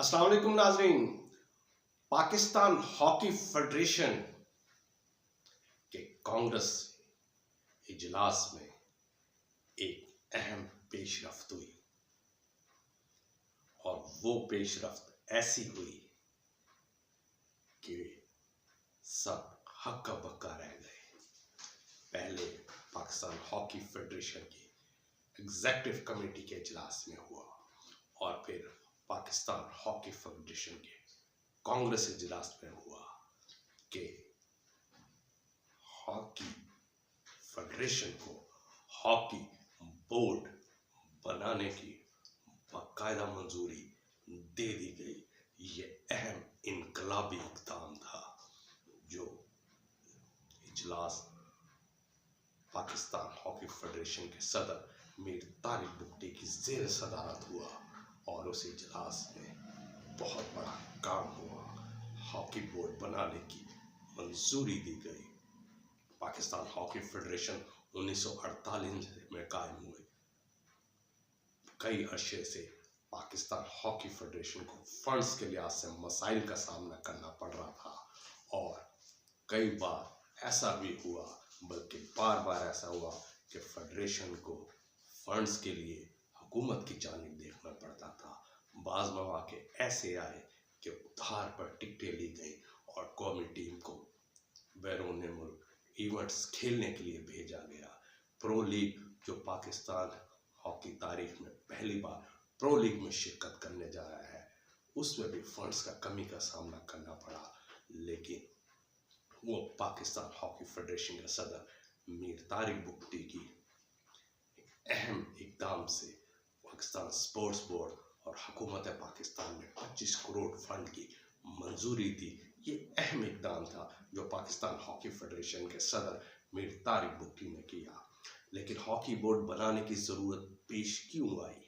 अस्सलाम वालेकुम नाजरीन। पाकिस्तान हॉकी फेडरेशन के कांग्रेस इजलास में एक अहम पेशरफ्त हुई और वो पेशरफ्त ऐसी हुई कि सब हक्का बक्का रह गए। पहले पाकिस्तान हॉकी फेडरेशन की एग्जीक्यूटिव कमेटी के इजलास में हुआ और फिर पाकिस्तान हॉकी फेडरेशन के कांग्रेस इजलास में हुआ कि हॉकी फेडरेशन को हॉकी बोर्ड बनाने की बाकायदा मंजूरी दे दी गई। ये अहम इनकलाबी इक़दाम था जो इजलास पाकिस्तान हॉकी फेडरेशन के सदर मीर तारिक बुगटी की ज़ेर सदारत हुआ और उस इजलास में बहुत बड़ा काम हुआ। हॉकी बोर्ड बनाने की मंजूरी दी गई। पाकिस्तान हॉकी फेडरेशन 1948 में कायम हुए। कई अरसे से पाकिस्तान हॉकी फेडरेशन को फंड्स के लिहाज से मसाइल का सामना करना पड़ रहा था और कई बार ऐसा भी हुआ, बल्कि बार बार ऐसा हुआ कि फेडरेशन को फंड्स के लिए हुकूमत की जानिब देखना पड़ता था। बाज़ मौके ऐसे आए कि उधार पर टिकटें ली गई और कौमी टीम को बैरून मुल्क इवेंट्स खेलने के लिए भेजा गया। प्रो लीग जो पाकिस्तान हॉकी तारीख में पहली बार प्रो लीग में शिरकत करने जा रहा है, उसमें भी फंड्स का कमी का सामना करना पड़ा। लेकिन वो पाकिस्तान हॉकी फेडरेशन के सदर मीर तारिक बुगटी की अहम इक़दाम से पाकिस्तान स्पोर्ट्स बोर्ड और हुकूमत पाकिस्तान ने 25 करोड़ फंड की मंजूरी दी। ये अहम इक़दाम था जो पाकिस्तान हॉकी फेडरेशन के सदर मीर तारिक बुगटी ने किया। लेकिन हॉकी बोर्ड बनाने की ज़रूरत पेश क्यों आई?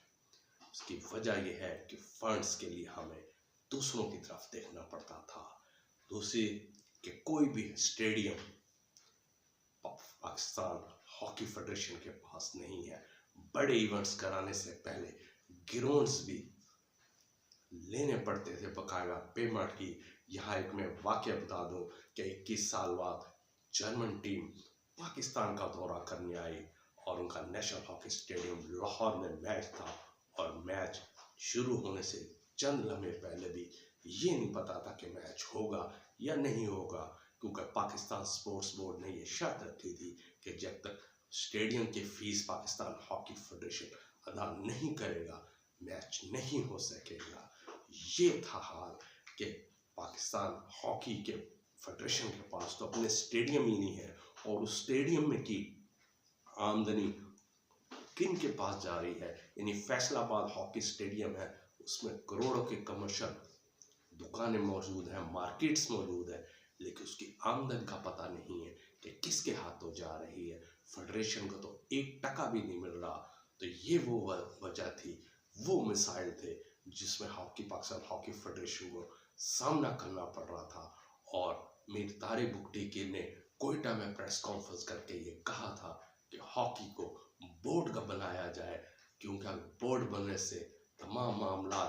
उसकी वजह यह है कि फंड्स के लिए हमें दूसरों की तरफ देखना पड़ता था। दूसरे कि कोई भी स्टेडियम पाकिस्तान हॉकी फेडरेशन के पास नहीं है। बड़े इवेंट्स कराने से पहले ग्राउंड्स भी लेने पड़ते थे बकायदा पेमेंट की। यहाँ एक मैं वाक़या बता दूं कि 21 साल बाद जर्मन टीम पाकिस्तान का दौरा करने आई और उनका नेशनल हॉकी स्टेडियम लाहौर में मैच था और मैच शुरू होने से चंद लम्हे पहले भी ये नहीं पता था कि मैच होगा या नहीं होगा, क्योंकि पाकिस्तान स्पोर्ट्स बोर्ड ने ये शर्त रखी थी कि जब तक स्टेडियम की फीस पाकिस्तान हॉकी फेडरेशन अदा नहीं करेगा मैच नहीं हो सकेगा। ये था हाल कि पाकिस्तान हॉकी के फेडरेशन के पास तो अपने स्टेडियम ही नहीं है और उस स्टेडियम में की आमदनी किन के पास जा रही है। यानी फैसलाबाद हॉकी स्टेडियम है, उसमें करोड़ों के कमर्शियल दुकानें मौजूद हैं, मार्केट्स मौजूद है, लेकिन उसकी आमदन का पता नहीं है कि किसके हाथों जा रही है। फेडरेशन को तो 1 टका भी नहीं मिल रहा। तो ये वो वजह थी, वो मिसाइल थे जिसमें पाकिस्तान हॉकी फेडरेशन को सामना करना पड़ रहा था। और मीर तारिक बुगटी ने कोयटा में प्रेस कॉन्फ्रेंस करके ये कहा था कि हॉकी को बोर्ड का बनाया जाए, क्योंकि बोर्ड बनने से तमाम मामला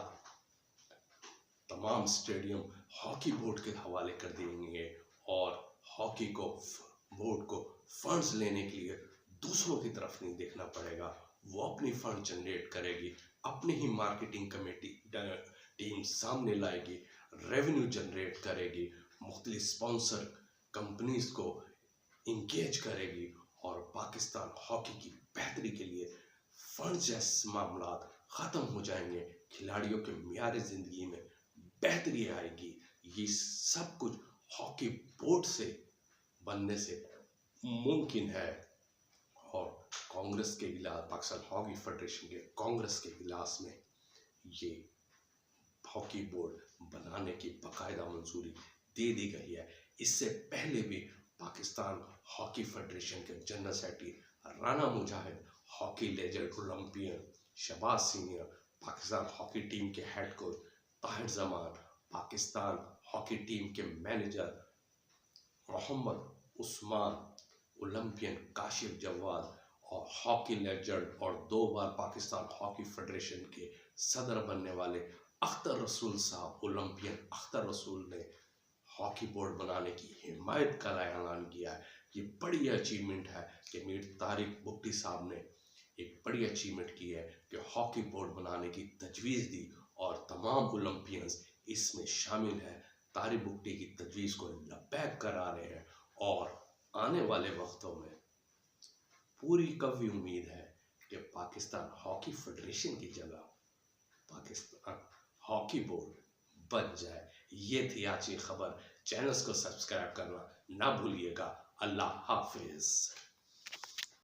तमाम स्टेडियम हॉकी बोर्ड के हवाले कर देंगे और हॉकी को बोर्ड को फंड्स लेने के लिए दूसरों की तरफ नहीं देखना पड़ेगा। वो अपनी फंड जनरेट करेगी, अपनी ही मार्केटिंग कमेटी टीम सामने लाएगी, रेवेन्यू जनरेट करेगी, मुख्तलिफ स्पॉन्सर कंपनीज को इंगेज करेगी और पाकिस्तान हॉकी की बेहतरी के लिए फंड जैसे मामला ख़त्म हो जाएंगे। खिलाड़ियों के मियार ज़िंदगी में बेहतरी आएगी। ये सब कुछ हॉकी बोर्ड से बनने से मुमकिन है। और कांग्रेस के इजलास, पाकिस्तान हॉकी फेडरेशन के कांग्रेस के इजलास में ये हॉकी बोर्ड बनाने की बाकायदा मंजूरी दे दी गई है। इससे पहले भी पाकिस्तान हॉकी फेडरेशन के general secretary Rana Mujahid, hockey legend Olympian Shahbaz senior, Pakistan hockey team के head coach Tahir Zaman, Pakistan hockey team के मैनेजर मोहम्मद उस्मान, ओलंपियन काशिफ जवाद और हॉकी लेजेंड और 2 बार पाकिस्तान हॉकी फेडरेशन के सदर बनने वाले अख्तर रसूल साहब, ओलंपियन अख्तर रसूल ने हॉकी बोर्ड बनाने की हिमायत का ऐलान किया है। ये बड़ी अचीवमेंट है कि मीर तारिक बुगटी साहब ने एक बड़ी अचीवमेंट की है कि हॉकी बोर्ड बनाने की तजवीज़ दी और तमाम ओलंपियंस इसमें शामिल हैं। तारिक बुगटी की तजवीज़ को लब्बैक करा रहे हैं और आने वाले वक्तों में पूरी कवी उम्मीद है कि पाकिस्तान हॉकी फेडरेशन की जगह पाकिस्तान हॉकी बोर्ड बन जाए। ये थी आज की खबर। चैनल्स को सब्सक्राइब करना ना भूलिएगा। अल्लाह हाफिज।